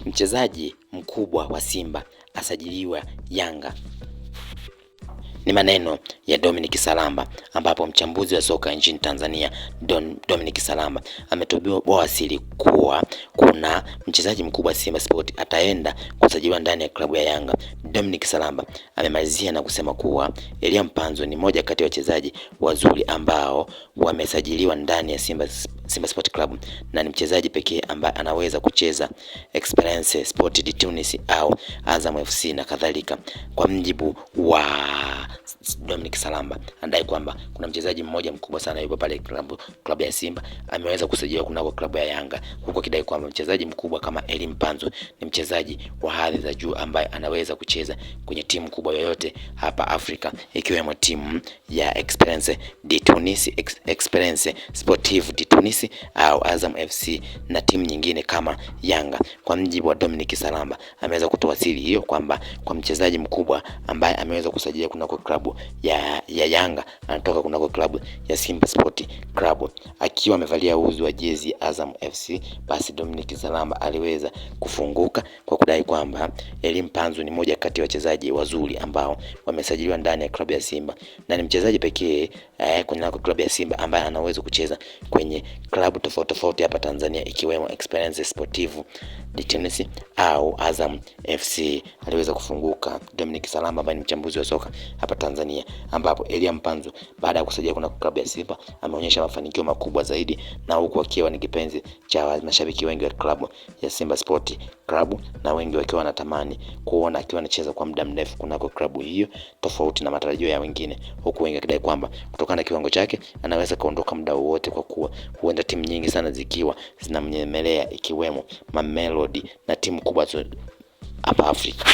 mchezaji mkubwa wa Simba asajiliwa Yanga. Ni maneno ya Dominic Salamba, ambapo mchambuzi wa soka nchini Tanzania Dominic Salamba ametoboa bawasiri kuwa kuna mchezaji mkubwa Simba Sport ataenda kusajiliwa ndani ya klabu ya Yanga. Dominic Salamba amemalizia na kusema kuwa Elia Mpanzu ni moja kati ya wachezaji wazuri ambao wamesajiliwa ndani ya Simba Sport Club na ni mchezaji pekee ambaye anaweza kucheza Esperance Sport de Tunis au Azam FC na kadhalika. Kwa mjibu wa Dominic Salamba, anadai kwamba kuna mchezaji mmoja mkubwa sana yupo pale klabu ya Simba ameweza kusajiliwa kunako klabu ya Yanga, huko kidai kwamba mchezaji mkubwa kama Elie Mpanzu ni mchezaji wa hadhi za juu ambaye anaweza kucheza kwenye timu kubwa yoyote hapa Afrika, ikiwemo timu ya Esperance de Tunis, Esperance Sportive de Tunis au Azam FC na timu nyingine kama Yanga. Kwa mjibu wa Dominic Salamba, ameweza kutoa siri hiyo kwamba kwa mchezaji mkubwa ambaye ameweza kusajiliwa kunako klabu ya Yanga anatoka kunako klabu ya Simba Sport Club akiwa amevalia uzi wa jezi Azam FC. Basi Dominic Salamba aliweza kufunguka kwa kudai kwamba Elie Mpanzu ni moja kati ya wachezaji wazuri ambao wamesajiliwa ndani ya klabu ya Simba na ni mchezaji pekee kwenye klabu ya Simba ambaye anaweza kucheza kwenye klabu tofauti tofauti hapa Tanzania, ikiwemo Esperance Sportive de Tunis au Azam FC. Aliweza kufunguka Dominic Salamba ambaye ni mchambuzi wa soka hapa Tanzania, ambapo Elie Mpanzu baada ya kusajiliwa kuna klabu ya Simba ameonyesha mafanikio makubwa zaidi, na huku akiwa ni kipenzi cha mashabiki wengi wa klabu ya Simba Sport Club, na wengi wakiwa wanatamani kuona akiwa anacheza kwa muda mrefu kunako klabu hiyo tofauti na matarajio ya wengine, huku wengi wakidai kwamba kutokana na kiwango chake anaweza kaondoka muda wowote, kwa kuwa huenda timu nyingi sana zikiwa zinamnyemelea ikiwemo Mamelodi na timu kubwa hapa Afrika.